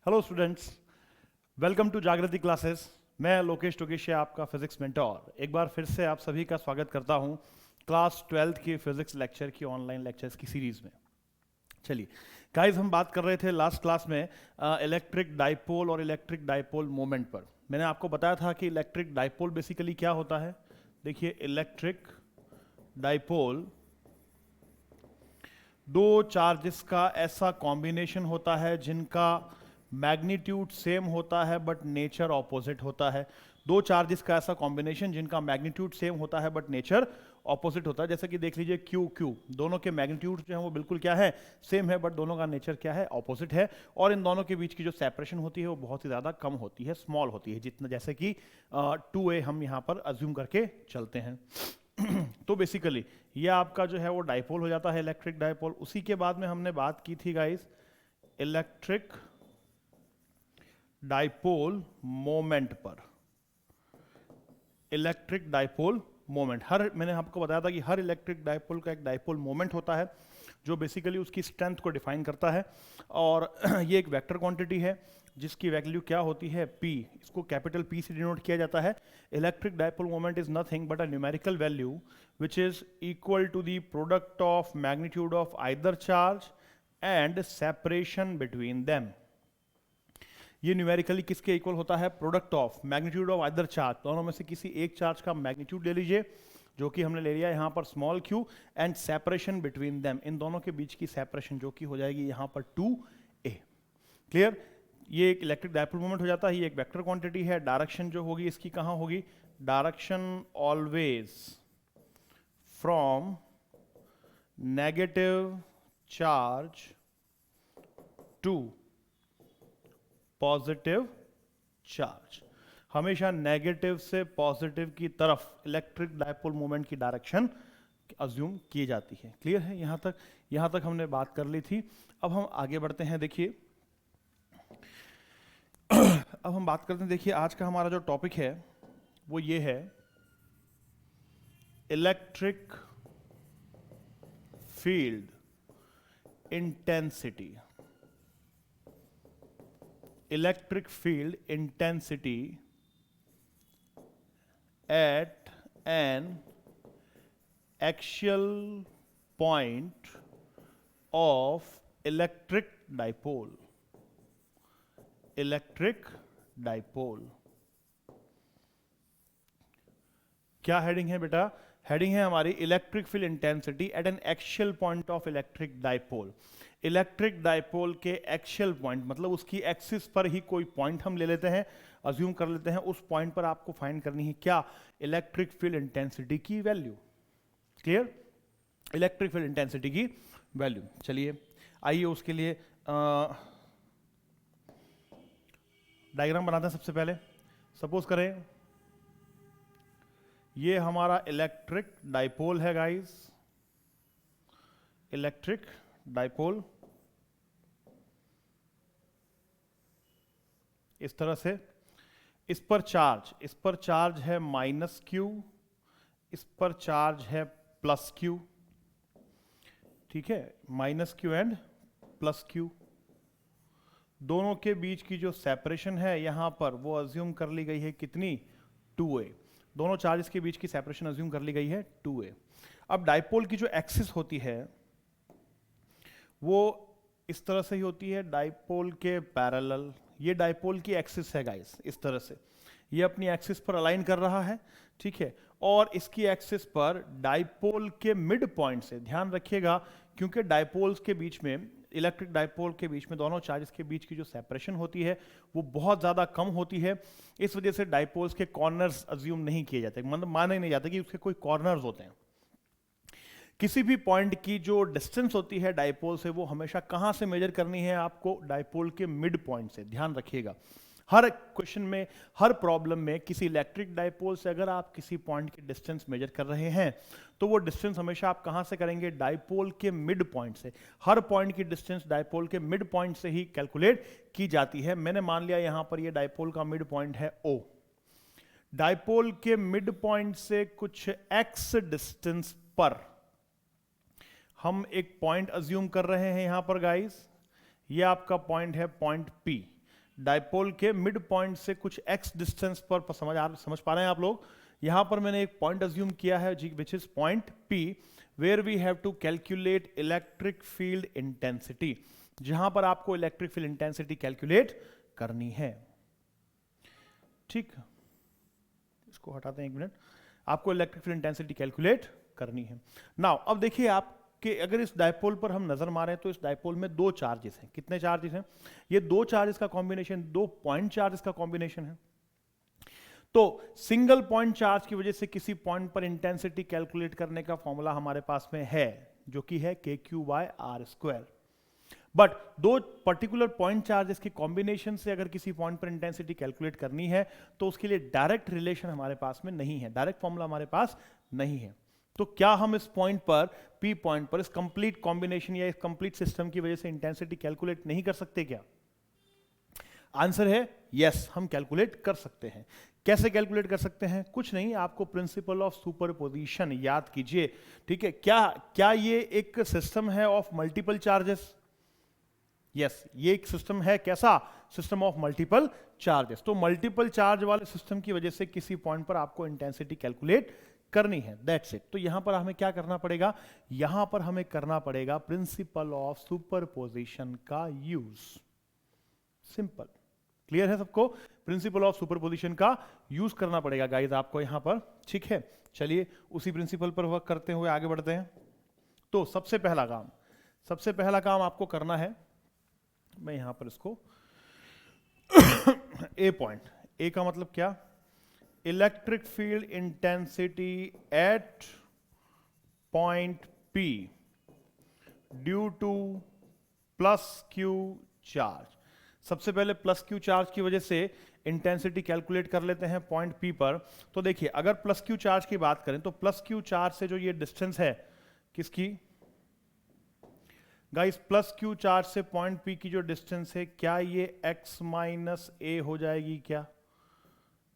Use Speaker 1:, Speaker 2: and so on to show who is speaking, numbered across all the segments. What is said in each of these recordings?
Speaker 1: Hello students, welcome to जागृति classes. मैं लोकेश टोकेशिया, आपका फिजिक्स मेंटोर, एक बार फिर से आप सभी का स्वागत करता हूं क्लास 12th की फिजिक्स लेक्चर की ऑनलाइन लेक्चर्स की सीरीज में। चलिए गाइस, हम बात कर रहे थे लास्ट क्लास में इलेक्ट्रिक डाइपोल और इलेक्ट्रिक डाइपोल मोमेंट पर। मैंने आपको बताया था कि इलेक्ट्रिक डाइपोल बेसिकली क्या होता है। देखिए, इलेक्ट्रिक डाइपोल दो चार्जेस का ऐसा कॉम्बिनेशन होता है जिनका मैग्नीट्यूड सेम होता है बट नेचर ऑपोजिट होता है। दो चार्जेस का ऐसा कॉम्बिनेशन जिनका मैग्नीट्यूड सेम होता है बट नेचर ऑपोजिट होता है। जैसे कि देख लीजिए क्यू क्यू, दोनों के मैग्नीट्यूड जो है वो बिल्कुल क्या है, सेम है, बट दोनों का नेचर क्या है, ऑपोजिट है। और इन दोनों के बीच की जो सेपरेशन होती है वो बहुत ही ज़्यादा कम होती है, स्मॉल होती है, जितना जैसे कि 2a हम यहाँ पर अज्यूम करके चलते हैं। तो बेसिकली ये आपका जो है वो डाइपोल हो जाता है, इलेक्ट्रिक डाइपोल। उसी के बाद में हमने बात की थी गाइस इलेक्ट्रिक डाइपोल मोमेंट पर। इलेक्ट्रिक डाइपोल मोमेंट, मैंने आपको बताया था कि हर इलेक्ट्रिक डाइपोल का एक डाइपोल मोमेंट होता है जो बेसिकली उसकी स्ट्रेंथ को डिफाइन करता है। और ये एक वेक्टर क्वांटिटी है जिसकी वैल्यू क्या होती है, P। इसको कैपिटल P से डिनोट किया जाता है। Electric dipole moment is nothing but a numerical value which is equal to the product of magnitude of either charge and separation between them. ये न्यूमेरिकली किसके इक्वल होता है, product of magnitude of either charge, दोनों में से किसी एक charge का मैग्नीट्यूड ले लीजिए जो कि हमने ले लिया यहाँ पर small q, and separation between them, इन दोनों के बीच की सेपरेशन जो कि हो जाएगी यहाँ पर 2a। क्लियर? ये एक इलेक्ट्रिक डाइपोल मोमेंट हो जाता है। ये एक वेक्टर क्वांटिटी है। डायरेक्शन जो होगी इसकी कहाँ होगी, direction always from negative charge to positive charge, हमेशा नेगेटिव से पॉजिटिव की तरफ इलेक्ट्रिक डाइपोल मोमेंट की डायरेक्शन अज्यूम की जाती है। क्लियर है? यहां तक हमने बात कर ली थी। अब हम आगे बढ़ते हैं। देखिए अब हम बात करते हैं, देखिए आज का हमारा जो टॉपिक है वो ये है electric field intensity. Electric field intensity at an axial point of electric dipole। Electric dipole क्या हेडिंग है बेटा? हेडिंग है हमारी electric field intensity eight N axial point of electric dipole. Electric dipole के एक्सियल पॉइंट मतलब उसकी axis पर ही कोई पॉइंट हम ले लेते हैं, अज्यूम कर लेते हैं, उस पॉइंट पर आपको फाइंड करनी है क्या, इलेक्ट्रिक फील्ड इंटेंसिटी की value. Clear? Electric field intensity की वैल्यू। चलिए आइए उसके लिए डायग्राम बनाते हैं। सबसे पहले सपोज करें ये हमारा इलेक्ट्रिक डाइपोल है गाइस, इलेक्ट्रिक डाइपोल इस तरह से। इस पर चार्ज है -q, इस पर चार्ज है +q। ठीक है, -q एंड +q। दोनों के बीच की जो सेपरेशन है यहां पर वो अज्यूम कर ली गई है कितनी, 2a। दोनों चार्जेस के बीच की सेपरेशन अज्यूम कर ली गई है 2a। अब डाइपोल की जो एक्सिस होती है वो इस तरह से ही होती है, डाइपोल के पैरेलल। ये डाइपोल की एक्सिस है गाइस, इस तरह से ये अपनी एक्सिस पर अलाइन कर रहा है। ठीक है, और इसकी एक्सिस पर डाइपोल के मिड पॉइंट से, ध्यान रखिएगा क्योंकि डाइपोल्स के बीच में, इलेक्ट्रिक डाइपोल के बीच में दोनों चार्जेस के बीच की जो सेपरेशन होती है वो बहुत ज़्यादा कम होती है। इस वजह से डाइपोल्स के कॉर्नर्स अज्यूम नहीं किए जाते, मतलब माने नहीं जाते कि उसके कोई कॉर्नर्स होते हैं। किसी भी पॉइंट की जो डिस्टेंस होती है डाइपोल से वो हमेशा कहां से मेजर करनी है आपको, डाइपोल के मिड पॉइंट से। ध्यान रखिएगा, हर क्वेश्चन में, हर प्रॉब्लम में किसी इलेक्ट्रिक डाइपोल से अगर आप किसी पॉइंट की डिस्टेंस मेजर कर रहे हैं तो वो डिस्टेंस हमेशा आप कहां से करेंगे, डाइपोल के मिड पॉइंट से। हर पॉइंट की डिस्टेंस डाइपोल के मिड पॉइंट से ही कैलकुलेट की जाती है। मैंने मान लिया यहां पर ये डाइपोल का मिड पॉइंट है O। डाइपोल के मिड पॉइंट से कुछ x डिस्टेंस पर हम एक पॉइंट अज्यूम कर रहे हैं यहां पर गाइस, ये आपका पॉइंट है पॉइंट P। डायपोल के मिड पॉइंट से कुछ x डिस्टेंस पर समझ पा रहे हैं आप लोग। यहां पर मैंने एक पॉइंट अज्यूम किया है which is point P, where we have to calculate electric field intensity, जहां पर आपको इलेक्ट्रिक फील्ड इंटेंसिटी कैलकुलेट करनी है। ठीक, इसको हटाते हैं 1 मिनट। आपको इलेक्ट्रिक फील्ड इंटेंसिटी कैलकुलेट करनी है। नाउ अब देखिए आप कि अगर इस डायपोल पर हम नजर मारें तो इस डायपोल में 2 चार्जेस हैं। कितने चार्जेस हैं? ये 2 चार्जेस का कॉम्बिनेशन, 2 पॉइंट चार्जेस का कॉम्बिनेशन है। तो सिंगल पॉइंट चार्ज की वजह से किसी पॉइंट पर इंटेंसिटी कैलकुलेट करने का फॉर्मूला हमारे पास में है, जो कि है KQ/R²। But 2 particular point charges के कॉम्बिनेशन से अगर किसी पॉइंट पर इंटेंसिटी कैलकुलेट करनी है तो उसके लिए डायरेक्ट रिलेशन हमारे पास में नहीं है, डायरेक्ट फॉर्मूला हमारे पास नहीं है। तो क्या हम इस पॉइंट पर, P पॉइंट पर, इस कंप्लीट कॉम्बिनेशन या इस कंप्लीट सिस्टम की वजह से इंटेंसिटी कैलकुलेट नहीं कर सकते क्या? आंसर है यस, हम कैलकुलेट कर सकते हैं। कैसे कैलकुलेट कर सकते हैं? कुछ नहीं, आपको प्रिंसिपल ऑफ सुपरपोजिशन याद कीजिए। ठीक है, क्या ये एक सिस्टम है ऑफ मल्टीपल चार्जेस? यस, ये एक सिस्टम है। कैसा? System of multiple charges. तो मल्टीपल चार्ज वाले सिस्टम की वजह से किसी पॉइंट पर आपको इंटेंसिटी कैलकुलेट करनी है, दैट्स इट। तो यहां पर हमें क्या करना पड़ेगा? यहां पर हमें करना पड़ेगा प्रिंसिपल ऑफ सुपरपोजिशन का यूज। सिंपल, क्लियर है सबको? प्रिंसिपल ऑफ सुपरपोजिशन का यूज करना पड़ेगा गाइस आपको यहां पर। ठीक है, चलिए उसी प्रिंसिपल पर वर्क करते हुए आगे बढ़ते हैं। तो सबसे पहला काम आपको करना है, मैं यहां पर इसको ए पॉइंट, ए का मतलब क्या? Electric field intensity at point P due to plus Q charge. सबसे पहले प्लस Q चार्ज की वजह से इंटेंसिटी कैलकुलेट कर लेते हैं पॉइंट P पर। तो देखिए, अगर प्लस Q चार्ज की बात करें तो प्लस Q चार्ज से जो ये डिस्टेंस है, किसकी गाइस? प्लस Q चार्ज से पॉइंट P की जो डिस्टेंस है, क्या ये x माइनस a हो जाएगी क्या?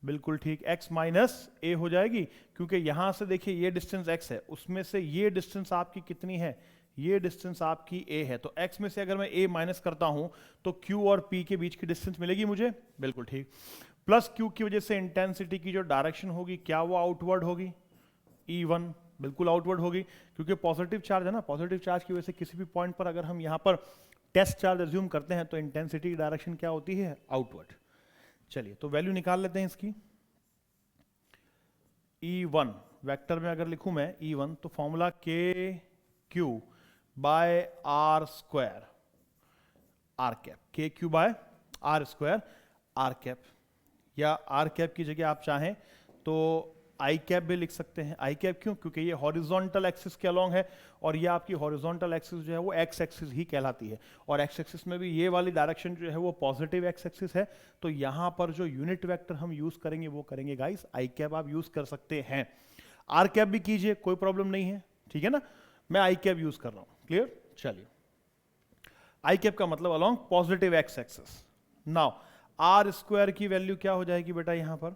Speaker 1: बिल्कुल ठीक, x माइनस a हो जाएगी, क्योंकि यहां से देखिए ये डिस्टेंस x है, उसमें से ये डिस्टेंस आपकी कितनी है? ये डिस्टेंस आपकी a है। तो x में से अगर मैं a माइनस करता हूं तो q और p के बीच की डिस्टेंस मिलेगी मुझे। बिल्कुल ठीक। प्लस q की वजह से इंटेंसिटी की जो डायरेक्शन होगी, क्या वो आउटवर्ड होगी? E1, बिल्कुल आउटवर्ड होगी, क्योंकि पॉजिटिव चार्ज है ना। पॉजिटिव चार्ज की वजह से किसी भी पॉइंट पर अगर हम यहां पर टेस्ट चार्ज अज्यूम करते हैं तो इंटेंसिटी की डायरेक्शन क्या होती है? आउटवर्ड। चलिए, तो वैल्यू निकाल लेते हैं इसकी। E1 वेक्टर में अगर लिखूं मैं E1, तो formula KQ/R², R cap, KQ/R², R cap, या आर कैप की जगह आप चाहें तो आई कैप भी लिख सकते हैं। आई कैप क्यों? क्योंकि ये हॉरिजॉन्टल एक्सिस के अलोंग है, और ये आपकी हॉरिजॉन्टल एक्सिस जो है वो एक्स एक्सिस ही कहलाती है, और एक्स एक्सिस में भी ये वाली डायरेक्शन जो है वो पॉजिटिव एक्स एक्सिस है। तो यहां पर जो यूनिट वेक्टर हम यूज करेंगे वो करेंगे गाइस आई कैप। आप यूज कर सकते हैं, आर कैप भी कीजिए, कोई प्रॉब्लम नहीं है। ठीक है ना, मैं आई कैप यूज कर रहा हूं, क्लियर? चलिए, आई कैप का मतलब along positive x axis. Now R square की वैल्यू क्या हो जाएगी बेटा? यहां पर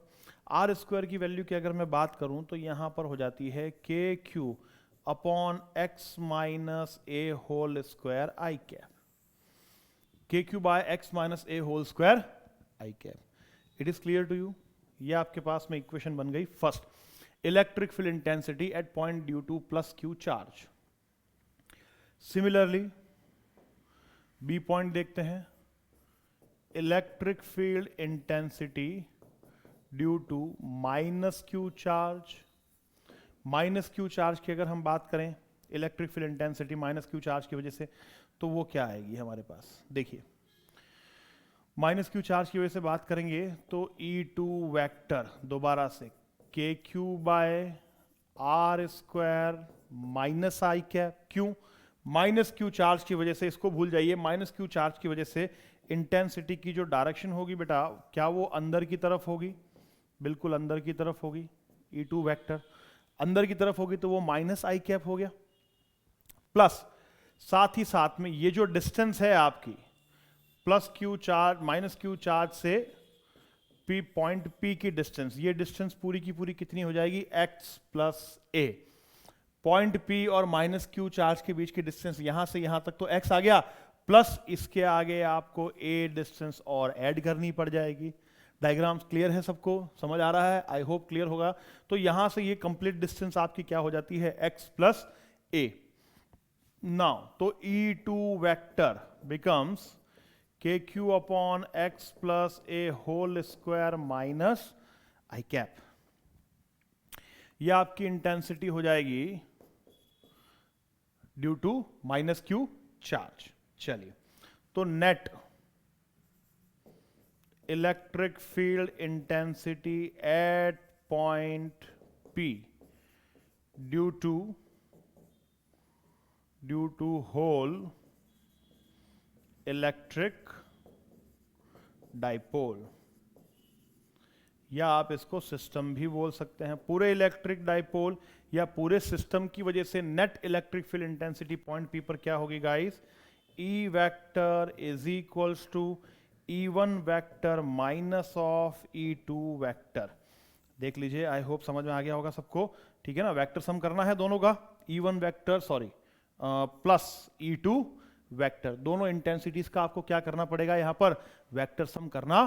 Speaker 1: आर स्क्वायर की वैल्यू की अगर मैं बात करूं तो यहां पर हो जाती है KQ upon x minus a whole square I cap. KQ/x minus a whole square I cap. It is clear to you? ये आपके पास में इक्वेशन बन गई first, electric field intensity at point due to plus Q charge. Similarly B point देखते हैं, electric field intensity due to minus Q charge. Minus Q charge की अगर हम बात करें, electric field intensity minus Q charge की वजह से, तो वो क्या आएगी हमारे पास? देखिए, माइनस Q चार्ज की वजह से बात करेंगे तो E2 वेक्टर दोबारा से KQ/R² माइनस आई कैप। क्यों? माइनस Q चार्ज की वजह से, इसको भूल जाइए, माइनस Q चार्ज की वजह से इंटेंसिटी की जो डायरेक्शन होगी बेटा, क्या वो अंदर की तरफ होगी? बिल्कुल अंदर की तरफ होगी। E2 वेक्टर अंदर की तरफ होगी तो वो माइनस आई कैप हो गया, प्लस साथ ही साथ में ये जो डिस्टेंस है आपकी plus Q charge minus Q charge से P पॉइंट P की डिस्टेंस, ये डिस्टेंस पूरी की पूरी कितनी हो जाएगी? x plus a। Point P और माइनस Q चार्ज के बीच की डिस्टेंस यहां से यहां तक तो x आ गया, प्लस इसके आगे आपको a डिस्टेंस और ऐड करनी पड़ जाएगी। डायग्राम्स क्लियर है, सबको समझ आ रहा है? आई होप क्लियर होगा। तो यहां से ये कंप्लीट डिस्टेंस आपकी क्या हो जाती है, x प्लस a। नाउ तो E2 vector becomes KQ upon x plus a whole square minus I cap. यह आपकी इंटेंसिटी हो जाएगी due to minus Q charge. चलिए, तो net electric field intensity at point P due to whole electric dipole, या आप इसको system भी बोल सकते हैं। पूरे इलेक्ट्रिक डाइपोल या पूरे सिस्टम की वजह से net electric field intensity point P पर क्या होगी guys, E vector is equals to E1 vector minus of E2 vector. देख लीजिए, आई होप समझ में आ गया होगा सबको, ठीक है ना। वेक्टर सम करना है दोनों का, E1 vector plus E2 vector, दोनों इंटेंसिटीज का आपको क्या करना पड़ेगा, यहां पर वेक्टर सम करना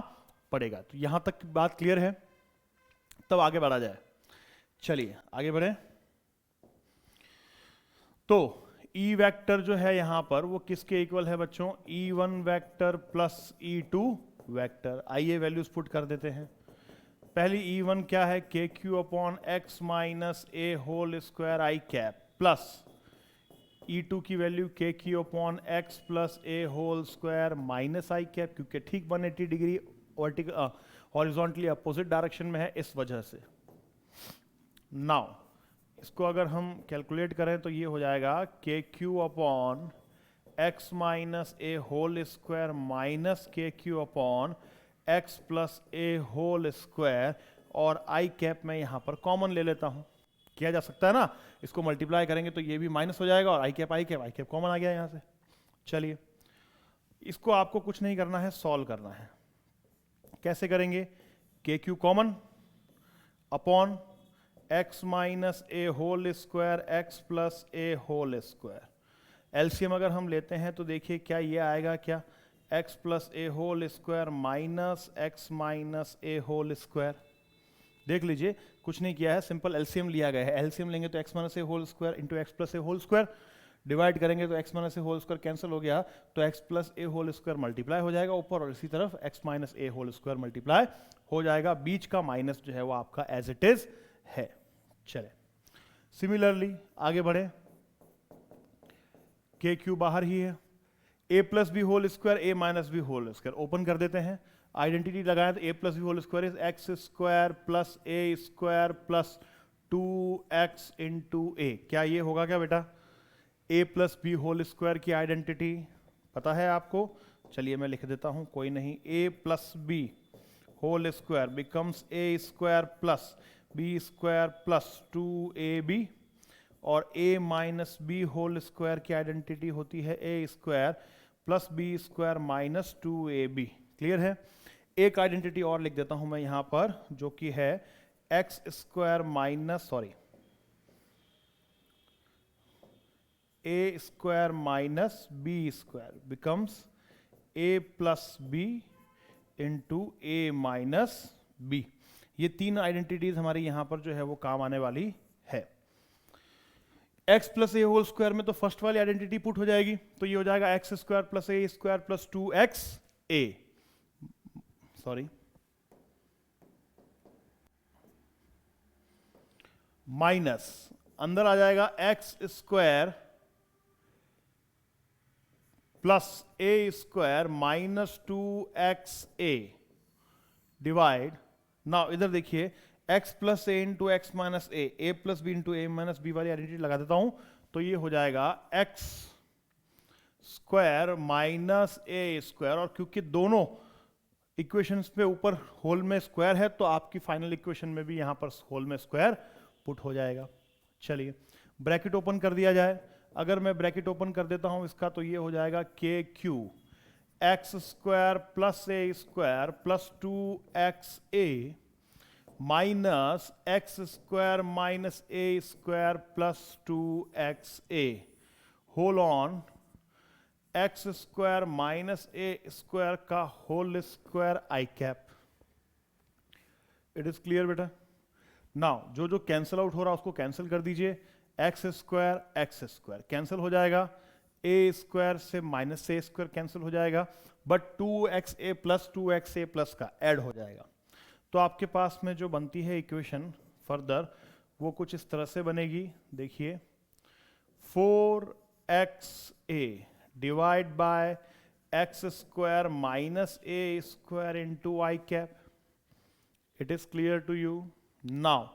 Speaker 1: पड़ेगा। तो यहां तक की बात क्लियर है, तब आगे बढ़ा जाए। चलिए आगे बढ़े। तो E वेक्टर जो है यहां पर वो किसके इक्वल है बच्चों, E1 vector plus E2 vector. आइए वैल्यूज पुट कर देते हैं। पहली E1 क्या है, KQ upon x minus a whole square I cap, plus E2 की value KQ upon x plus a whole square minus I cap, क्योंकि ठीक 180 degree vertical horizontally opposite direction में है, इस वजह से। नाउ इसको अगर हम कैलकुलेट करें तो ये हो जाएगा KQ upon x minus a whole square minus KQ upon x plus a whole square, और आई कैप मैं यहां पर कॉमन ले लेता हूं, किया जा सकता है ना। इसको मल्टीप्लाई करेंगे तो ये भी माइनस हो जाएगा, और आई कैप कॉमन आ गया यहां से। चलिए, इसको आपको कुछ नहीं करना है, सॉल्व करना है। कैसे करेंगे, KQ common upon x minus a whole square x plus a whole square. LCM अगर हम लेते हैं तो देखिए क्या ये आएगा, क्या x plus a whole square minus x minus a whole square. देख लीजिए, कुछ नहीं किया है, सिंपल एलसीएम लिया गया है। एलसीएम लेंगे तो x minus a whole square into x plus a whole square, divide करेंगे तो x minus a whole square cancel हो गया, तो x plus a whole square multiply हो जाएगा ऊपर, और इसी तरफ x minus a whole square multiply हो जाएगा। बीच का माइनस जो है वो आपका एज इट इज है। चले, सिमिलरली आगे बढ़े। KQ बाहर ही है, a plus B whole square a minus B whole square, open कर देते हैं। आइडेंटिटी लगाएं तो a plus B whole square is X square plus a square plus 2x into a। क्या ये होगा क्या बेटा, a plus B whole square की आइडेंटिटी पता है आपको? चलिए मैं लिख देता हूं, कोई नहीं। a plus B whole square becomes a square plus B square plus 2ab, और a minus B whole square की आइडेंटिटी होती है a square plus B square minus 2ab। Clear है? एक आइडेंटिटी और लिख देता हूं मैं यहां पर, जो कि है X square minus a square minus B square becomes a plus B into a minus B. ये तीन आइडेंटिटीज हमारी यहां पर जो है वो काम आने वाली है। x प्लस ए होल स्क्वायर में तो फर्स्ट वाली आइडेंटिटी पुट हो जाएगी, तो ये हो जाएगा एक्स स्क्वायर प्लस ए स्क्वायर प्लस 2xa, माइनस अंदर आ जाएगा एक्स स्क्वायर प्लस ए square minus 2xa divide. Now इधर देखिए, x plus a into x minus a plus B into a minus b वाली आइडेंटिटी लगा देता हूं, तो ये हो जाएगा एक्स स्क्वायर माइनस ए स्क्वायर, और क्योंकि दोनों इक्वेशंस पे ऊपर होल में स्क्वायर है, तो आपकी फाइनल इक्वेशन में भी यहां पर होल में स्क्वायर पुट हो जाएगा। चलिए ब्रैकेट ओपन कर दिया जाए। अगर मैं ब्रैकेट ओपन कर देता हूं इसका, तो ये हो जाएगा KQ x square plus A square plus 2xa minus x square minus a square plus 2xa whole on x square minus A square का whole square I cap. It is clear बेटा? नाउ जो जो cancel out हो रहा है उसको cancel कर दीजिए। एक्स स्क्वायर कैंसिल हो जाएगा, ए स्क्वायर से माइनस ए स्क्वायर कैंसिल हो जाएगा, but 2xa plus 2xa plus का ऐड हो जाएगा। तो आपके पास में जो बनती है इक्वेशन फर्दर वो कुछ इस तरह से बनेगी, देखिए 4xa divide by x square minus A square into i cap. It is clear to you? Now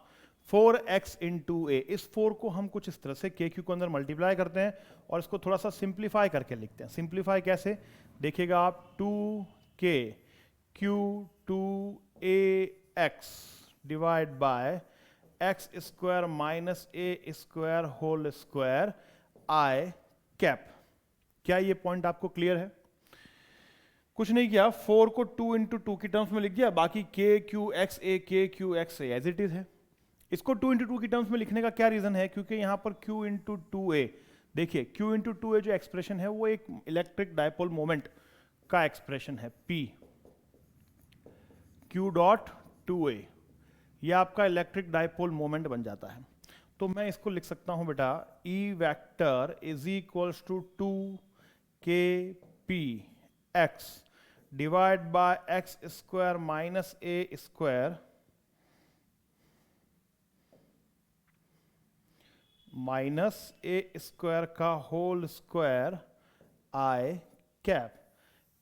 Speaker 1: 4x into a, इस 4 को हम कुछ इस तरह से के क्यू के अंदर मल्टीप्लाई करते हैं और इसको थोड़ा सा सिंप्लीफाई करके लिखते हैं। सिंप्लीफाई कैसे देखिएगा आप, 2k Q 2ax divide by x square minus A square whole square I cap. क्या ये पॉइंट आपको क्लियर है? कुछ नहीं किया, 4 को 2 इंटू 2 की टर्म्स में लिख दिया, बाकी के Q X A as it is है। इसको 2 इंटू 2 की टर्म्स में लिखने का क्या रीजन है? क्योंकि यहां पर q इंटू 2a, देखिए q इंटू 2a जो एक्सप्रेशन है वो एक इलेक्ट्रिक डायपोल मोमेंट का एक्सप्रेशन है p, q डॉट 2a, ये आपका इलेक्ट्रिक डायपोल मोमेंट बन जाता है। तो मैं इसको लिख सकता हूं बेटा, E vector is equals to 2kp x divide by x square minus A square minus A square का होल स्क्वायर आई कैप।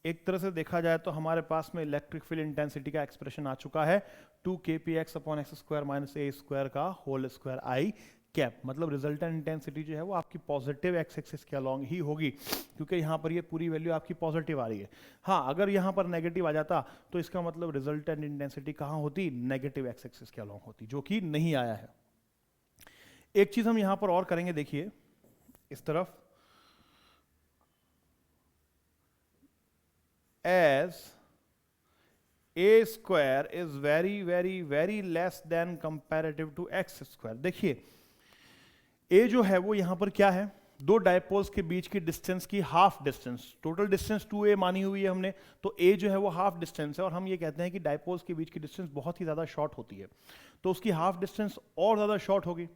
Speaker 1: एक तरह से देखा जाए तो हमारे पास में इलेक्ट्रिक फील्ड इंटेंसिटी का एक्सप्रेशन आ चुका है, 2kpx upon x square minus ए स्क्वायर का होल स्क्वायर आई कैप। मतलब रिजल्टेंट इंटेंसिटी जो है वो आपकी पॉजिटिव एक्स एक्सिस के अलोंग ही होगी, क्योंकि यहाँ पर ये पूरी वैल्यू आपकी पॉजिटिव आ रही है। हाँ, अगर यहाँ पर नेगेटिव आ जाता तो इसका मतलब रिजल्टेंट इंटेंसिटी कहाँ होती? नेगेटिव एक्स एक्सिस के अलोंग होती, जो कि नहीं आया है। एक चीज हम यहां पर और करेंगे, देखिए इस तरफ, as A square is very very very less than comparative to X square. देखिए ए जो है वो यहां पर क्या है? दो डायपोल्स के बीच की डिस्टेंस की half distance, total distance 2a मानी हुई है हमने, तो a जो है वो हाफ डिस्टेंस है, और हम ये कहते हैं कि डायपोल्स के बीच की डिस्टेंस बहुत ही ज्यादा शॉर्ट होती है, तो उसकी हाफ डिस्टेंस और ज्यादा शॉर्ट होगी,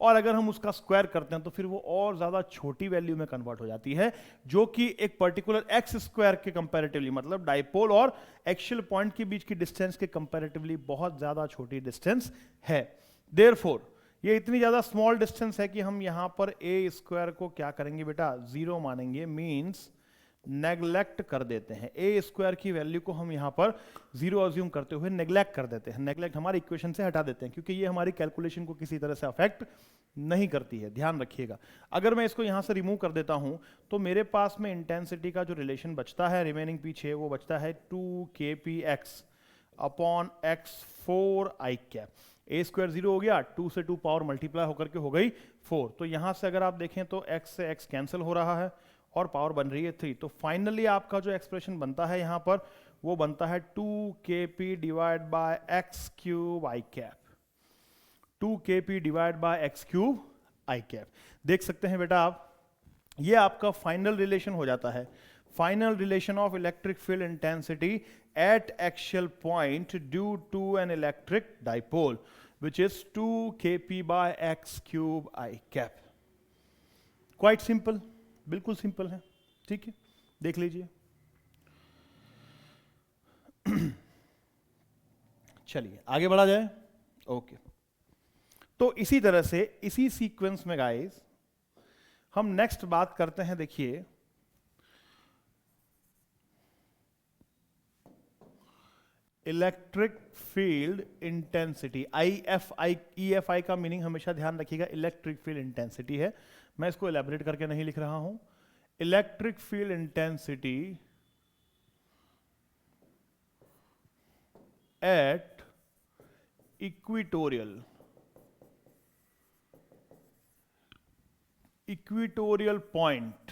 Speaker 1: और अगर हम उसका स्क्वायर करते हैं तो फिर वो और ज्यादा छोटी वैल्यू में कन्वर्ट हो जाती है, जो कि एक पर्टिकुलर एक्स स्क्वायर के कंपैरेटिवली, मतलब डायपोल और एक्सियल पॉइंट के बीच की डिस्टेंस के कंपैरेटिवली बहुत ज्यादा छोटी डिस्टेंस है। देयरफॉर ये इतनी ज्यादा स्मॉल डिस्टेंस है कि हम यहां पर ए स्क्वायर को क्या करेंगे बेटा? 0 मानेंगे, मींस नेग्लेक्ट कर देते हैं। ए स्क्वायर की वैल्यू को हम यहां पर 0 अज्यूम करते हुए नेग्लेक्ट कर देते हैं, नेग्लेक्ट हमारी इक्वेशन से हटा देते हैं, क्योंकि ये हमारी कैलकुलेशन को किसी तरह से अफेक्ट नहीं करती है, ध्यान रखिएगा। अगर मैं इसको यहां से रिमूव कर देता हूं तो मेरे पास में इंटेंसिटी का जो रिलेशन बचता है रिमेनिंग पीछे, वो बचता है 2kpx upon x 4i cap. A square 0 हो गया, 2 से 2 पावर मल्टीप्लाई होकर के हो गई 4, तो यहां से अगर आप देखें तो x से x कैंसिल हो रहा है और पावर बन रही है 3। तो फाइनली आपका जो एक्सप्रेशन बनता है यहां पर वो बनता है 2kp divide by x cube I cap, 2kp divide by x cube I cap. देख सकते हैं बेटा आप, ये आपका फाइनल रिलेशन हो जाता है, final relation of electric field intensity at axial point due to an electric dipole, which is 2kp by x cube I cap। Quite simple, बिल्कुल सिंपल है, ठीक है, देख लीजिए। चलिए आगे बढ़ा जाए। ओके, तो इसी तरह से इसी सीक्वेंस में गाइस हम नेक्स्ट बात करते हैं। देखिए इलेक्ट्रिक फील्ड इंटेंसिटी, EFI का मीनिंग हमेशा ध्यान रखिएगा, इलेक्ट्रिक फील्ड इंटेंसिटी है, मैं इसको एलैबोरेट करके नहीं लिख रहा हूं। Electric field intensity at equatorial point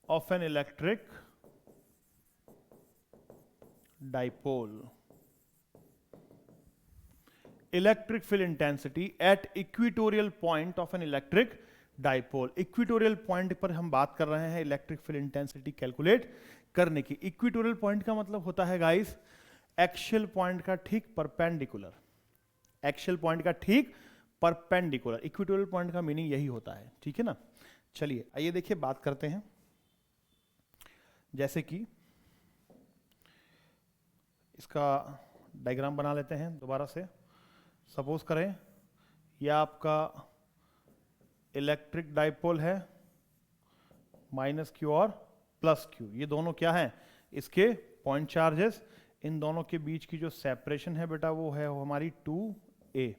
Speaker 1: of an electric dipole electric field intensity at equatorial point of N electric dipole. Equatorial point पर हम बात कर रहे हैं इलेक्ट्रिक फील्ड इंटेंसिटी कैलकुलेट करने की। इक्वेटोरियल पॉइंट का मतलब होता है गाइस एक्सियल पॉइंट का ठीक परपेंडिकुलर, एक्सियल पॉइंट का ठीक परपेंडिकुलर। इक्वेटोरियल पॉइंट का मीनिंग यही होता है, ठीक है ना। चलिए आइए देखिए बात करते हैं, जैसे कि इसका डायग्राम बना लेते हैं दोबारा से। सपोज करें यह आपका इलेक्ट्रिक डाइपोल है, माइनस क्यू और प्लस क्यू, ये दोनों क्या हैं, इसके पॉइंट चार्जेस। इन दोनों के बीच की जो सेपरेशन है बेटा वो है हमारी 2a।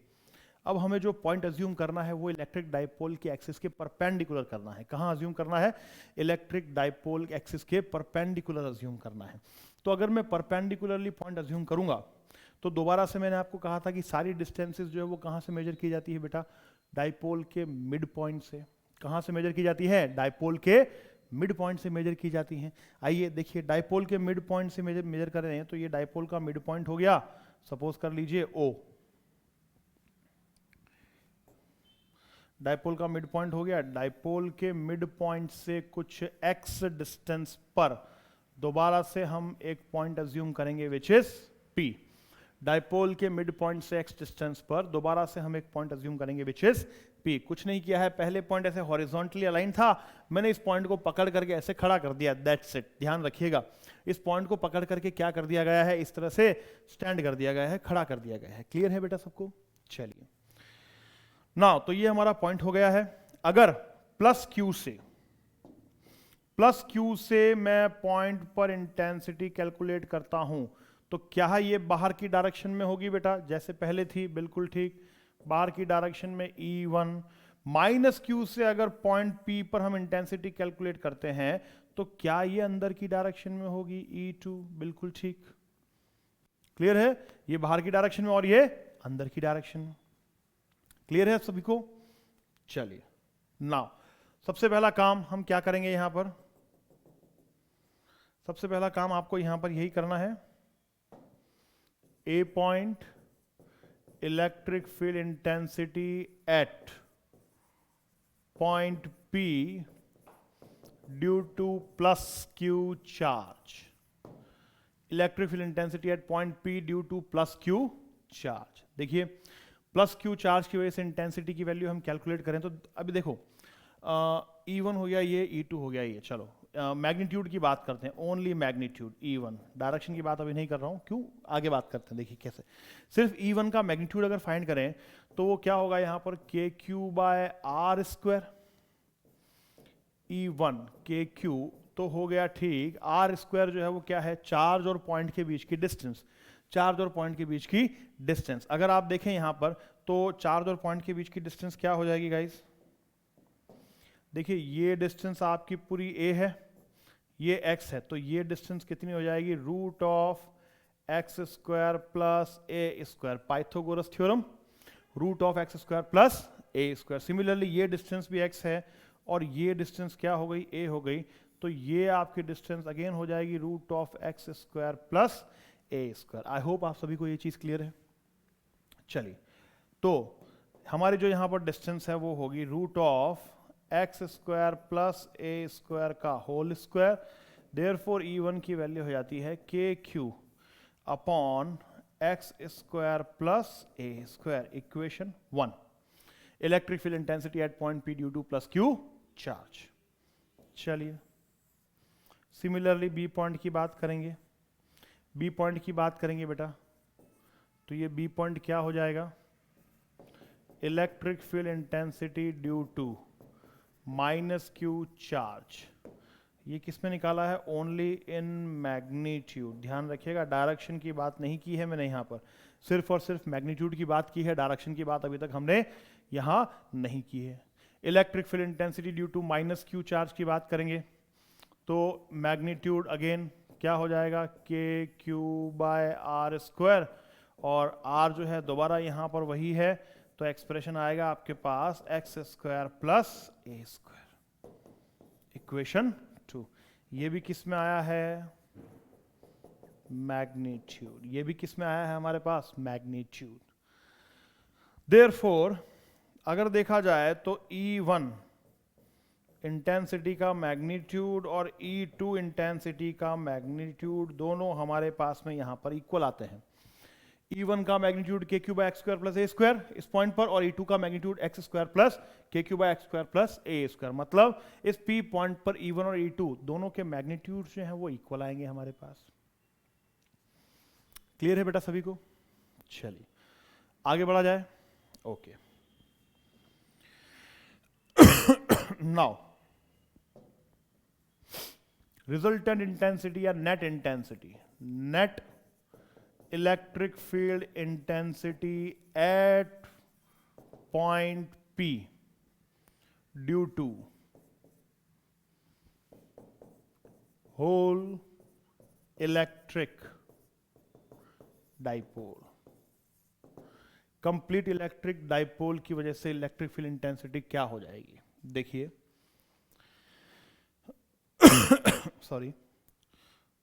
Speaker 1: अब हमें जो पॉइंट अज्यूम करना है वो इलेक्ट्रिक डाइपोल के एक्सिस के परपेंडिकुलर करना है। कहाँ अज्यूम करना है, इलेक्ट्रिक डाइपोल एक्सिस के परपेंडिकुलर अज्यूम करना है। तो अगर मैं परपेंडिकुलरली पॉइंट अज्यूम करूंगा तो दोबारा से मैंने आपको कहा था कि सारी डिस्टेंसेस जो है वो कहाँ से मेजर की जाती है बेटा, डाइपोल के मिड पॉइंट से। कहाँ से मेजर की जाती है, डाइपोल के मिड पॉइंट से मेजर की जाती हैं। आइए देखिए डाइपोल के मिड पॉइंट से मेजर कर रहे हैं, तो ये डाइपोल का मिड पॉइंट हो गया, सपोज कर लीजिए O। डाइपोल का मिड पॉइंट हो गया, डाइपोल के मिड पॉइंट से कुछ x डिस्टेंस पर दोबारा से हम एक पॉइंट अज्यूम करेंगे विच इज P। डाइपोल के मिड पॉइंट से x डिस्टेंस पर दोबारा से हम एक पॉइंट अज्यूम करेंगे विच इज P। कुछ नहीं किया है, पहले पॉइंट ऐसे हॉरिजॉन्टली अलाइन था, मैंने इस पॉइंट को पकड़ करके ऐसे खड़ा कर दिया, दैट्स इट। ध्यान रखिएगा इस पॉइंट को पकड़ करके क्या कर दिया गया है, इस तरह से स्टैंड कर दिया गया है, खड़ा कर दिया गया है। क्लियर है बेटा सबको। चलिए नाउ तो ये हमारा पॉइंट हो गया है। अगर प्लस क्यू से मैं पॉइंट पर इंटेंसिटी कैलकुलेट करता हूं तो क्या ये बाहर की डायरेक्शन में होगी बेटा, जैसे पहले थी, बिल्कुल ठीक, बाहर की डायरेक्शन में E1। माइनस क्यू से अगर पॉइंट P पर हम इंटेंसिटी कैलकुलेट करते हैं तो क्या ये अंदर की डायरेक्शन में होगी, E2, बिल्कुल ठीक। क्लियर है, ये बाहर की डायरेक्शन में और ये अंदर की डायरेक्शन में। क्लियर है सभी को। चलिए नाउ सबसे पहला काम हम क्या करेंगे, यहां पर सबसे पहला काम आपको यहां पर यही करना है, a point electric field intensity at point P due to plus q charge. Electric field intensity at point P due to plus q charge. देखिए प्लस क्यू चार्ज की वजह से इंटेंसिटी की वैल्यू हम कैलकुलेट करें तो अभी देखो E1 हो गया ये, E2 हो गया ये। चलो मैग्नीट्यूड की बात करते हैं, ओनली मैग्नीट्यूड E1, डायरेक्शन की बात अभी नहीं कर रहा हूं, क्यों, आगे बात करते हैं। देखिए कैसे, सिर्फ E1 का मैग्नीट्यूड अगर फाइंड करें तो वो क्या होगा, यहां पर KQ by R square. E1 KQ तो हो गया ठीक, R स्क्वायर जो है वो क्या है, चार्ज और पॉइंट के बीच की डिस्टेंस, चार्ज और पॉइंट के बीच की डिस्टेंस। अगर आप देखें यहां पर तो चार्ज और पॉइंट के बीच की डिस्टेंस क्या हो जाएगी गाइस, देखिए ये डिस्टेंस आपकी पूरी a है, ये x है, तो ये डिस्टेंस कितनी हो जाएगी, root of X square plus A square, Pythagoras theorem, root of X square plus A square. Similarly ये डिस्टेंस भी x है और ये डिस्टेंस क्या हो गई, a हो गई, तो ये आपकी डिस्टेंस अगेन हो जाएगी root of X square plus A square. I hope आप सभी को ये चीज क्लियर है। चलिए तो हमारी जो यहां पर डिस्टेंस है वो होगी root of X square plus A square का होल स्क्वायर। देयरफॉर E1 की वैल्यू हो जाती है KQ upon x square plus A square, equation 1। Electric field intensity at point P due to plus Q charge. चलिए similarly B point की बात करेंगे, B point की बात करेंगे बेटा, तो ये B पॉइंट क्या हो जाएगा, electric field intensity due to minus Q charge. ये किस में निकाला है, ओनली इन मैग्नीट्यूड। ध्यान रखिएगा डायरेक्शन की बात नहीं की है मैंने यहाँ पर, सिर्फ और सिर्फ मैग्नीट्यूड की बात की है, डायरेक्शन की बात अभी तक हमने यहाँ नहीं की है। Electric field intensity due to minus Q charge की बात करेंगे तो मैग्नीट्यूड अगेन क्या हो जाएगा, KQ बाय R स्क्वायर, और R जो है दोबारा यहाँ पर वही है, तो एक्सप्रेशन आएगा आपके पास एक्स स्क्वायर प्लस ए स्क्वायर, इक्वेशन 2। ये भी किस में आया है, मैग्नीट्यूड, ये भी किस में आया है हमारे पास, मैग्नीट्यूड। देयरफॉर अगर देखा जाए तो E1 इंटेंसिटी का मैग्नीट्यूड और E2 इंटेंसिटी का मैग्नीट्यूड दोनों हमारे पास में यहां पर इक्वल आते हैं। E1 का मैग्नीट्यूड KQ/x² + a² इस पॉइंट पर, और E2 का मैग्नीट्यूड x² + KQ/x² + a²। मतलब इस P पॉइंट पर E1 और E2 दोनों के मैग्नीट्यूड जो हैं वो इक्वल आएंगे हमारे पास। क्लियर है बेटा सभी को? चलिए आगे बढ़ा जाए। ओके, नाउ रिजल्टेंट इंटेंसिटी या net intensity, net electric field intensity at point P due to whole electric dipole. Complete electric dipole की वजह से इलेक्ट्रिक फील्ड इंटेंसिटी क्या हो जाएगी? देखिए सॉरी,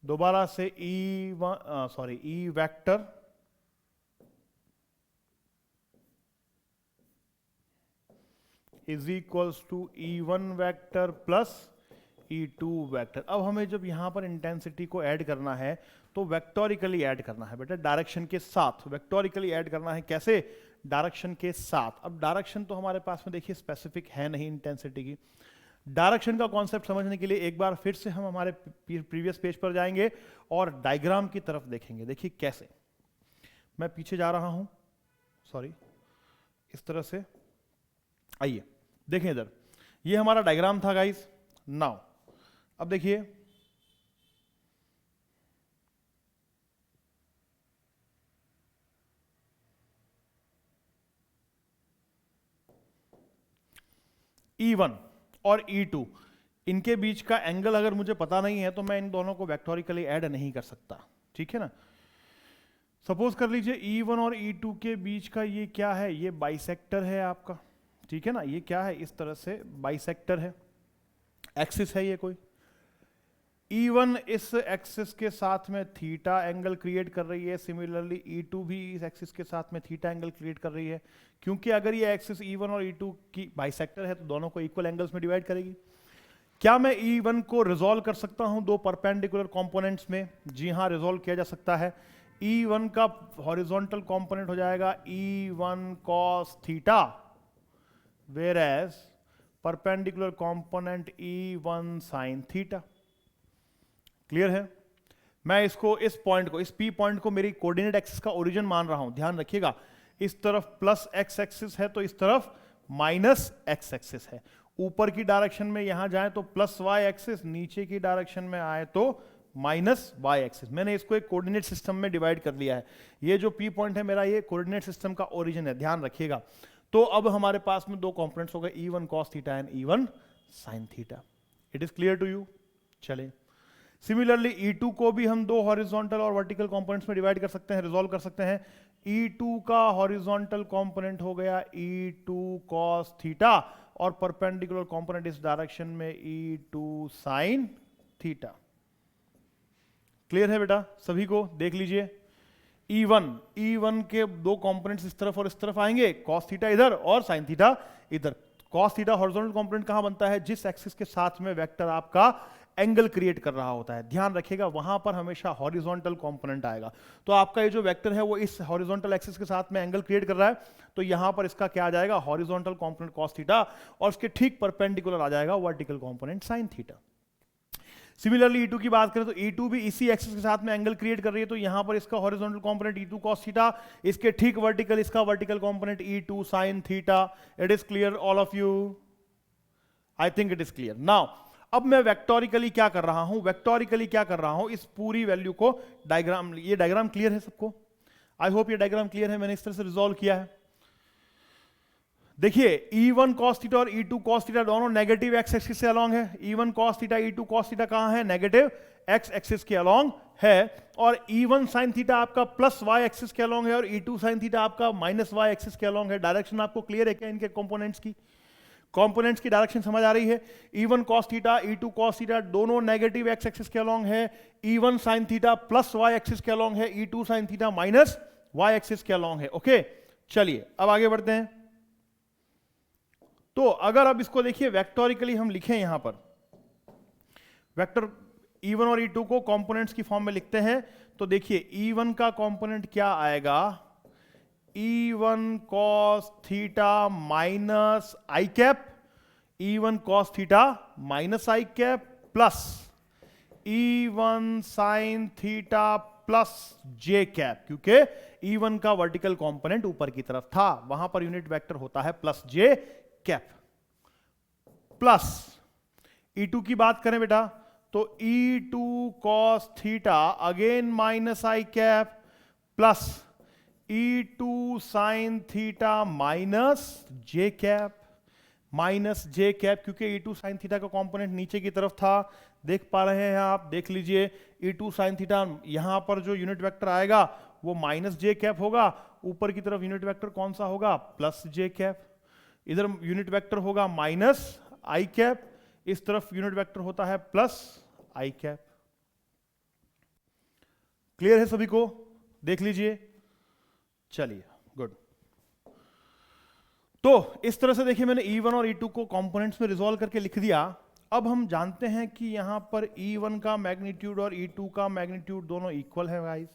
Speaker 1: दोबारा से E vector is equals to E1 vector plus E2 vector. अब हमें जब यहां पर इंटेंसिटी को ऐड करना है तो वेक्टोरिकली ऐड करना है बेटा, डायरेक्शन के साथ वेक्टोरिकली ऐड करना है। कैसे? डायरेक्शन के साथ। अब डायरेक्शन तो हमारे पास में देखिए स्पेसिफिक है नहीं इंटेंसिटी की। डायरेक्शन का कॉन्सेप्ट समझने के लिए एक बार फिर से हम हमारे प्रीवियस पेज पर जाएंगे और डायग्राम की तरफ देखेंगे। देखिए कैसे, मैं पीछे जा रहा हूं, सॉरी, इस तरह से आइए देखें इधर, ये हमारा डायग्राम था गाइस। नाउ अब देखिए E1 और E2 इनके बीच का एंगल अगर मुझे पता नहीं है तो मैं इन दोनों को वेक्टोरिकली ऐड नहीं कर सकता, ठीक है ना। सपोज कर लीजिए E1 और E2 के बीच का ये क्या है? ये बाइसेक्टर है आपका, ठीक है ना। ये क्या है? इस तरह से बाइसेक्टर है, एक्सिस है ये कोई। E1 इस एक्सिस के साथ में थीटा एंगल क्रिएट कर रही है, सिमिलरली E2 भी इस एक्सिस के साथ में थीटा एंगल क्रिएट कर रही है। क्योंकि अगर ये एक्सिस E1 और E2 की बाइसेक्टर है तो दोनों को इक्वल एंगल्स में डिवाइड करेगी। क्या मैं E1 को रिजॉल्व कर सकता हूं दो परपेंडिकुलर कंपोनेंट्स में? जी हां, रिजॉल्व किया जा सकता है। E1 का हॉरिजॉन्टल कंपोनेंट हो जाएगा E1 cos theta, where as perpendicular component E1 sin theta. Clear है? मैं इसको, इस पॉइंट को, इस P पॉइंट को मेरी कोऑर्डिनेट एक्सिस का ओरिजिन मान रहा हूं। ध्यान रखिएगा, इस तरफ प्लस x एक्सिस है तो इस तरफ माइनस x एक्सिस है। ऊपर की डायरेक्शन में यहां जाए तो प्लस y एक्सिस, नीचे की डायरेक्शन में आए तो माइनस y एक्सिस। मैंने इसको एक कोऑर्डिनेट सिस्टम में डिवाइड कर लिया है। ये जो P पॉइंट है मेरा, ये कोऑर्डिनेट सिस्टम का ओरिजिन है, ध्यान रखिएगा। तो अब हमारे पास में दो कंपोनेंट्स हो गए, E1 cos theta and E1 sin theta. It is clear to you? चलिए, सिमिलरली E2 को भी हम दो हॉरिजॉन्टल और वर्टिकल कंपोनेंट्स में डिवाइड कर सकते हैं, रिजॉल्व कर सकते हैं। E2 का हॉरिजॉन्टल कंपोनेंट हो गया E2 cos थीटा और परपेंडिकुलर कंपोनेंट इस डायरेक्शन में E2 sin थीटा। क्लियर है बेटा सभी को? देख लीजिए, E1 के दो कंपोनेंट्स इस तरफ और इस तरफ आएंगे, cos थीटा इधर और sin थीटा इधर। cos थीटा हॉरिजॉन्टल कंपोनेंट कहां बनता है? जिस एक्सिस के साथ में वेक्टर आपका एंगल क्रिएट कर रहा होता है। ध्यान रखिएगा, वहां पर हमेशा हॉरिजॉन्टल कंपोनेंट आएगा। तो आपका ये जो वेक्टर है वो इस हॉरिजॉन्टल एक्सिस के साथ में एंगल क्रिएट कर रहा है, तो यहां पर इसका क्या आ जाएगा? हॉरिजॉन्टल कंपोनेंट cos थीटा, और इसके ठीक परपेंडिकुलर आ जाएगा vertical component sin theta. Similarly E2 की बात करें तो E2 भी इसी एक्सिस के साथ में एंगल क्रिएट कर रही है, तो यहां पर इसका horizontal component E2 cos theta, इसके ठीक वर्टिकल इसका vertical component E2 sin theta. It is clear all of you? I think it is clear. Now अब मैं वेक्टोरिकली क्या कर रहा हूं? वेक्टोरिकली क्या कर रहा हूं? इस पूरी वैल्यू को डायग्राम, ये डायग्राम क्लियर है सबको? आई होप ये डायग्राम क्लियर है, मैंने इस तरह से रिजॉल्व किया है। देखिए, E1 cos थीटा और E2 cos थीटा दोनों नेगेटिव एक्स एक्सिस से अलोंग है। E1 cos theta, E2 cos theta कहां है? नेगेटिव एक्स एक्सिस के अलोंग है। और E1 sin थीटा आपका प्लस y एक्सिस के अलोंग है और E2 sin थीटा आपका माइनस y एक्सिस के अलोंग है। डायरेक्शन आपको क्लियर है क्या इनके कंपोनेंट्स की? कंपोनेंट्स की डायरेक्शन समझ आ रही है? E1 cos theta, E2 cos theta दोनों नेगेटिव एक्स एक्सिस के अलोंग है। E1 sin theta plus y axis के अलोंग है, E2 sin theta minus y axis के अलोंग है। ओके, चलिए अब आगे बढ़ते हैं। तो अगर अब इसको देखिए वेक्टोरिकली हम लिखें, यहां पर वेक्टर E1 और E2 को कंपोनेंट्स की फॉर्म में लिखते हैं, तो देखिए E1 का कंपोनेंट क्या आएगा, E1 cos थीटा माइनस आई cap, E1 cos theta minus आई cap plus E1 sin theta plus j cap, क्योंकि E1 का वर्टिकल कंपोनेंट ऊपर की तरफ था, वहां पर यूनिट वेक्टर होता है plus j cap, plus E2 की बात करें बेटा तो E2 cos theta again minus आई cap plus E2 sin theta minus j cap, minus j cap, क्योंकि E2 sin थीटा का कंपोनेंट नीचे की तरफ था, देख पा रहे हैं आप, देख लीजिए E2 sin थीटा, यहां पर जो यूनिट वेक्टर आएगा वो माइनस जे कैप होगा, ऊपर की तरफ यूनिट वेक्टर कौन सा होगा, प्लस जे कैप, इधर यूनिट वेक्टर होगा माइनस आई कैप, इस तरफ यूनिट वेक्टर होता है प्लस आई कैप। क्लियर है सभी को, देख लीजिए। चलिए गुड। तो इस तरह से देखिए मैंने E1 और E2 को कंपोनेंट्स में रिजॉल्व करके लिख दिया। अब हम जानते हैं कि यहां पर E1 का मैग्नीट्यूड और E2 का मैग्नीट्यूड दोनों इक्वल है गाइस।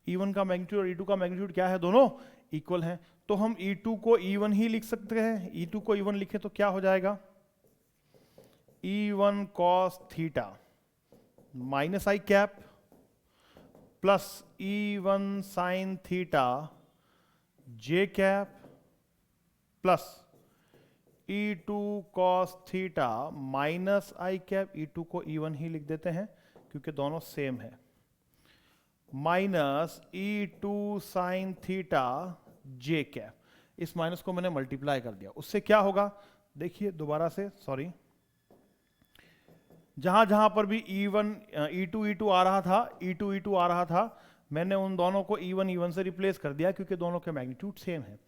Speaker 1: E1 का मैग्नीट्यूड और E2 का मैग्नीट्यूड क्या है, दोनों इक्वल हैं। तो हम E2 को E1 ही लिख सकते हैं, E2 को E1 लिखे तो क्या हो जाएगा, E1 cos थीटा माइनस आई cap plus E1 sin theta j cap plus E2 cos theta minus आई कैप, E2 को E1 ही लिख देते हैं क्योंकि दोनों सेम है, minus E2 sin theta j cap, इस माइनस को मैंने मल्टीप्लाई कर दिया, उससे क्या होगा देखिए दोबारा से, सॉरी, जहां जहां पर भी E2 आ रहा था, E2 आ रहा था, मैंने उन दोनों को E1 से रिप्लेस कर दिया क्योंकि दोनों के मैग्नीट्यूड सेम है।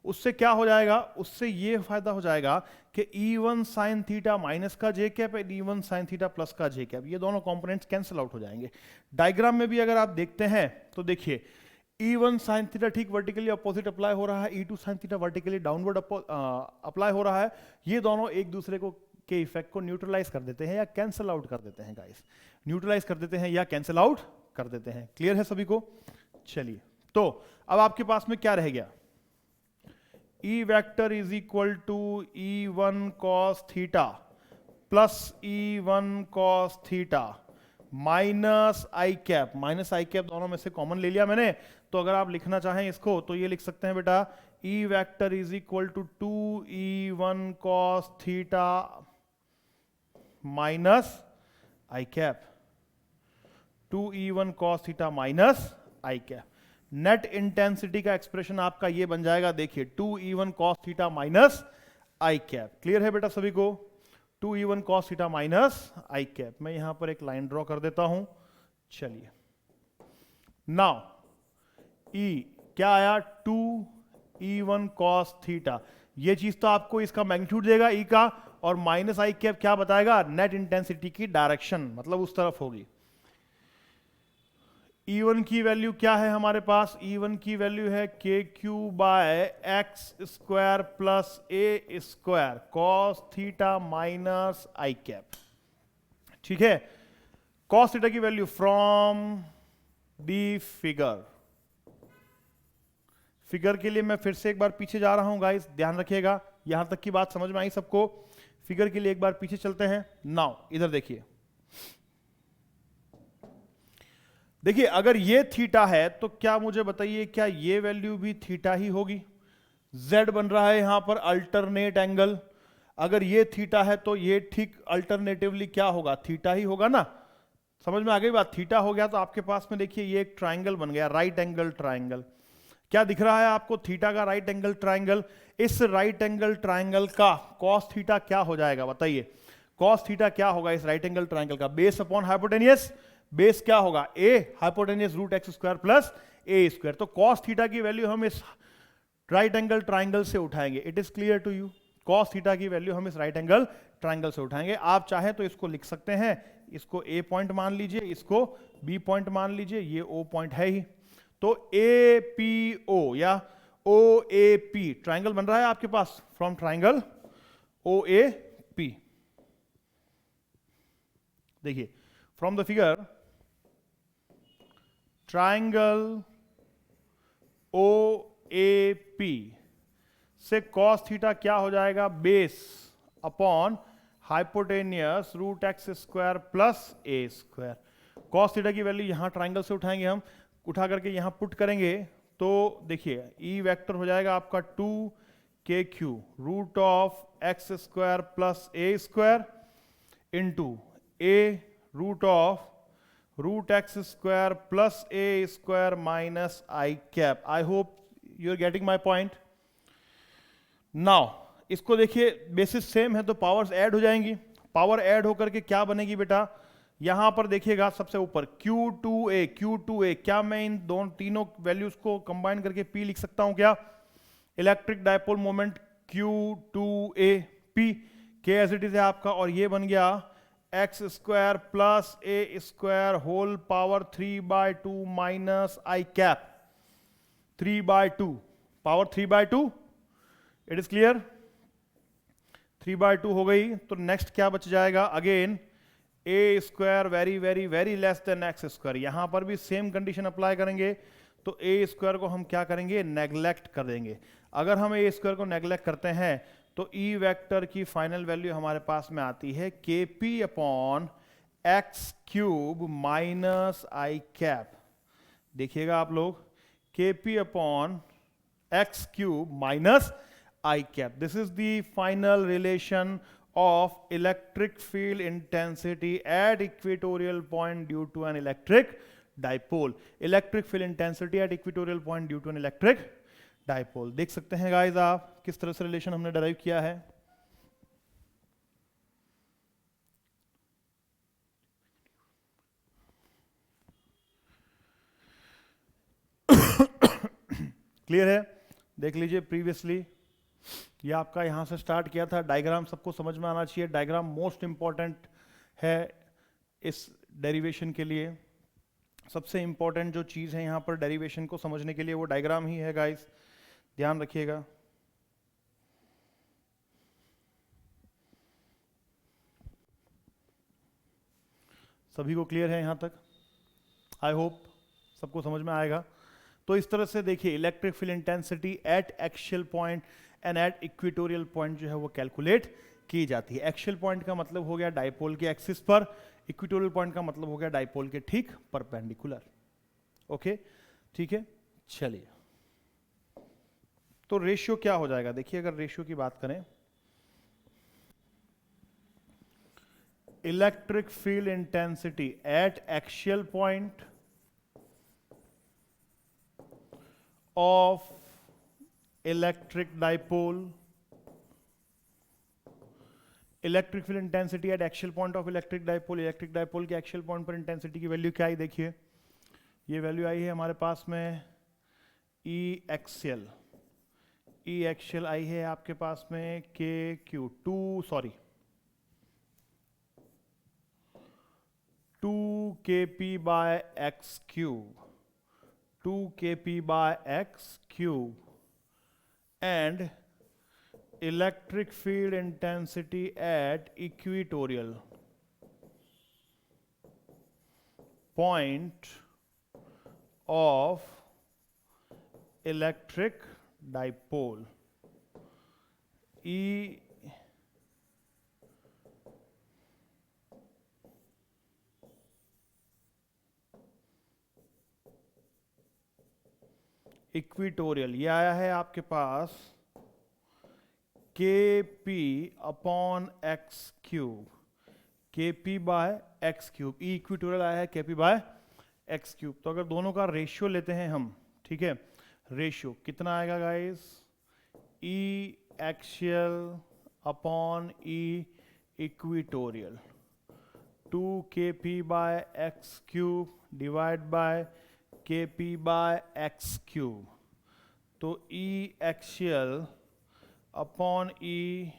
Speaker 1: उससे क्या हो जाएगा, उससे ये फायदा हो जाएगा कि E1 sin थीटा माइनस का जे कैप और E1 sin थीटा प्लस का जे कैप, ये दोनों कंपोनेंट्स कैंसिल आउट हो जाएंगे। डायग्राम में भी अगर आप देखते हैं तो देखिए E1 sin थीटा ठीक वर्टिकली अपोजिट अप्लाई हो रहा है, E2 sin theta vertically downward apply हो रहा है, ये दोनों एक दूसरे को के इफेक्ट को न्यूट्रलाइज कर देते हैं या कैंसिल आउट कर देते हैं गाइस, न्यूट्रलाइज कर देते हैं या कैंसिल आउट कर देते हैं। क्लियर है सभी को। चलिए तो अब आपके पास में क्या रह गया, E vector is equal to E1 cos theta plus E1 cos theta minus I cap, minus I cap दोनों में से कॉमन ले लिया मैंने, तो अगर आप लिखना चाहें इसको तो ये लिख सकते हैं बेटा E vector is equal to 2E1 cos theta minus I cap, 2E1 cos theta minus I cap. Net intensity का एक्सप्रेशन आपका ये बन जाएगा, देखिए 2E1 cos थीटा माइनस आई कैप। क्लियर है बेटा सभी को, 2E1 cos थीटा माइनस आई कैप। मैं यहां पर एक लाइन ड्रॉ कर देता हूं। चलिए नाउ E क्या आया, 2E1 cos थीटा, ये चीज तो आपको इसका मैग्नीट्यूड देगा E का, और माइनस आई कैप क्या बताएगा, नेट इंटेंसिटी की डायरेक्शन, मतलब उस तरफ होगी। E1 की वैल्यू क्या है हमारे पास, E1 की वैल्यू है KQ by x square plus A square cos theta minus I cap. ठीक है, कॉस थीटा की value from the figure, figure के लिए मैं फिर से एक बार पीछे जा रहा हूं गाइस, ध्यान रखिएगा, यहां तक की बात समझ में आई सबको। फिगर के लिए एक बार पीछे चलते हैं। नाउ इधर देखिए, देखिए अगर ये थीटा है तो क्या मुझे बताइए, क्या ये वैल्यू भी थीटा ही होगी, z बन रहा है यहां पर अल्टरनेट एंगल, अगर ये थीटा है तो ये ठीक अल्टरनेटिवली क्या होगा, थीटा ही होगा ना। समझ में आ गई बात, थीटा हो गया तो आपके पास में देखिए ये एक ट्राइंगल बन गया, राइट एंगल ट्राइंगल। क्या दिख रहा है आपको, थीटा का राइट एंगल ट्राइंगल। इस राइट एंगल ट्राइंगल का कॉस थीटा क्या हो जाएगा बताइए, कॉस थीटा क्या होगा इस राइट एंगल ट्राइंगल का, बेस अपॉन हाइपोटेनियस, बेस क्या होगा a hypotenuse root X square plus A square. तो कॉस थीटा की वैल्यू हम इस राइट एंगल ट्राइंगल से उठाएंगे। It is clear to you, cos theta की वैल्यू हम इस राइट एंगल ट्राइंगल से उठाएंगे। आप चाहे तो इसको लिख सकते हैं, इसको a पॉइंट मान लीजिए, इसको b पॉइंट मान लीजिए, ये o पॉइंट है ही। तो APO या ओ ए पी, ट्राइंगल बन रहा है आपके पास, from triangle O A P. देखिए from the figure triangle O A P से कॉस थीटा क्या हो जाएगा, base upon hypotenuse root X square plus ए स्क्वायर। कॉस थीटा की वैल्यू यहां ट्राइंगल से उठाएंगे हम, उठा करके यहां पुट करेंगे तो देखिए ई वेक्टर हो जाएगा आपका 2kq root of X square plus A square into A root of root X square plus A square minus I cap. I hope you are getting my point. Now इसको देखिए basis same है तो powers add हो जाएंगी, power add होकर के क्या बनेगी बेटा, यहां पर देखिएगा सबसे ऊपर Q2A क्या मैं इन दोनों तीनों वैल्यूज को कंबाइन करके P लिख सकता हूं क्या, electric dipole moment Q2A P के एज इट इज है आपका, और ये बन गया X square plus A square whole power 3/2 minus I cap 3/2 power 3/2। It is clear, 3/2 हो गई तो नेक्स्ट क्या बच जाएगा, again A square very very very less than X square. यहां पर भी सेम कंडीशन अप्लाई करेंगे तो ए स्क्वायर को हम क्या करेंगे, नेग्लेक्ट कर देंगे। अगर हम ए स्क्वायर को नेग्लेक्ट करते हैं तो ई वेक्टर की फाइनल वैल्यू हमारे पास में आती है K P upon X cube minus आई कैप। देखिएगा आप लोग, K P upon X cube minus I cap. This is the final relation of electric field intensity at equatorial point due to an electric dipole। electric field intensity at equatorial point due to an electric dipole। देख सकते हैं guys आप किस तरह से relation हमने derive किया है। क्लियर है, देख लीजिए प्रीवियसली ये आपका यहां से स्टार्ट किया था, डायग्राम सबको समझ में आना चाहिए, डायग्राम मोस्ट इंपॉर्टेंट है इस डेरिवेशन के लिए। सबसे इंपॉर्टेंट जो चीज है यहां पर डेरिवेशन को समझने के लिए वो डायग्राम ही है गाइस, ध्यान रखिएगा। सभी को क्लियर है यहां तक, आई होप सबको समझ में आएगा। तो इस तरह से देखिए electric field intensity at axial point and at equatorial point जो है वो कैलकुलेट की जाती है। एक्सियल पॉइंट का मतलब हो गया डाइपोल के एक्सिस पर, इक्वेटोरियल पॉइंट का मतलब हो गया डाइपोल के ठीक परपेंडिकुलर। ओके ठीक है, चलिए तो रेशियो क्या हो जाएगा, देखिए अगर रेशियो की बात करें, electric field intensity at axial point of electric dipole, electric field intensity at axial point of electric dipole. Electric dipole के एक्सियल पॉइंट पर इंटेंसिटी की वैल्यू क्या आई, देखिए ये वैल्यू आई है हमारे पास में ई एक्सियल, ई एक्सियल आई है आपके पास में के Q 2kp/x³, 2kp/x³ and electric field intensity at equatorial point of electric dipole। E equatorial, ये आया है आपके पास kp/x³, kp/x³, ई इक्विटोरियल आया है kp/x³। तो अगर दोनों का रेशियो लेते हैं हम, ठीक है, रेशियो कितना आएगा guys, E axial upon E equatorial, 2kp/x³ divide by kp/x³। तो E axial upon E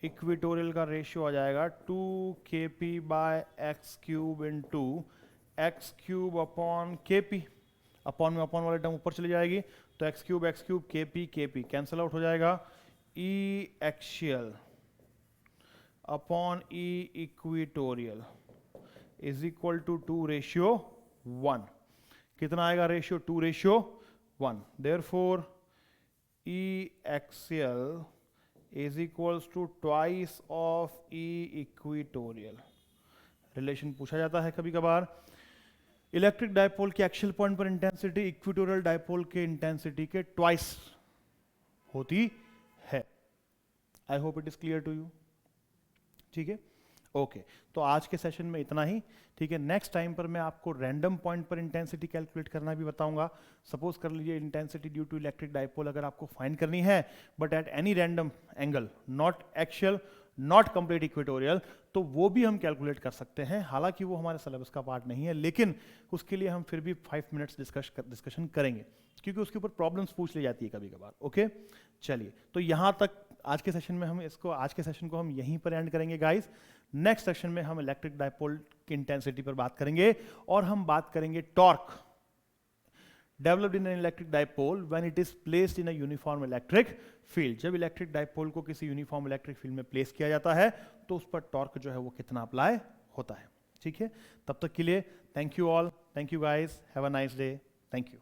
Speaker 1: equatorial का रेशियो आ जाएगा 2kp/x³ into x³ upon kp। Upon में अपॉन वाले टर्म ऊपर चली जाएगी, तो X cube K P cancel out हो जाएगा, E axial upon E equatorial is equal to 2:1। कितना आएगा ratio? 2:1। Therefore E axial is equals to twice of E equatorial. Relation पूछा जाता है कभी कभार। इलेक्ट्रिक डायपोल के एक्सियल पॉइंट पर इंटेंसिटी इक्वेटोरियल डायपोल के इंटेंसिटी के ट्वाइस होती है। I hope it is clear to you. ठीक है, ओके तो आज के सेशन में इतना ही। ठीक है, नेक्स्ट टाइम पर मैं आपको रैंडम पॉइंट पर इंटेंसिटी कैलकुलेट करना भी बताऊंगा। सपोज कर लीजिए intensity due to electric dipole अगर आपको फाइंड करनी है, but at any random angle, not axial, not complete equatorial, तो वो भी हम कैलकुलेट कर सकते हैं। हालांकि वो हमारे सिलेबस का पार्ट नहीं है, लेकिन उसके लिए हम फिर भी 5 मिनट्स डिस्कशन करेंगे, क्योंकि उसके ऊपर प्रॉब्लम्स पूछ ली जाती है कभी कभार। ओके, चलिए तो यहाँ तक आज के सेशन में हम आज के सेशन को हम यहीं पर एंड करेंगे गाइस। नेक्स्ट सेशन में हम इलेक्ट्रिक डायपोल की इंटेंसिटी पर बात करेंगे, और हम बात करेंगे torque developed in an electric dipole when it is placed in a uniform electric field. जब इलेक्ट्रिक डायपोल को किसी यूनिफॉर्म इलेक्ट्रिक फील्ड में प्लेस किया जाता है तो उस पर टॉर्क जो है वो कितना अप्लाई होता है। ठीक है, तब तक के लिए thank you all, thank you guys, have a nice day, thank you.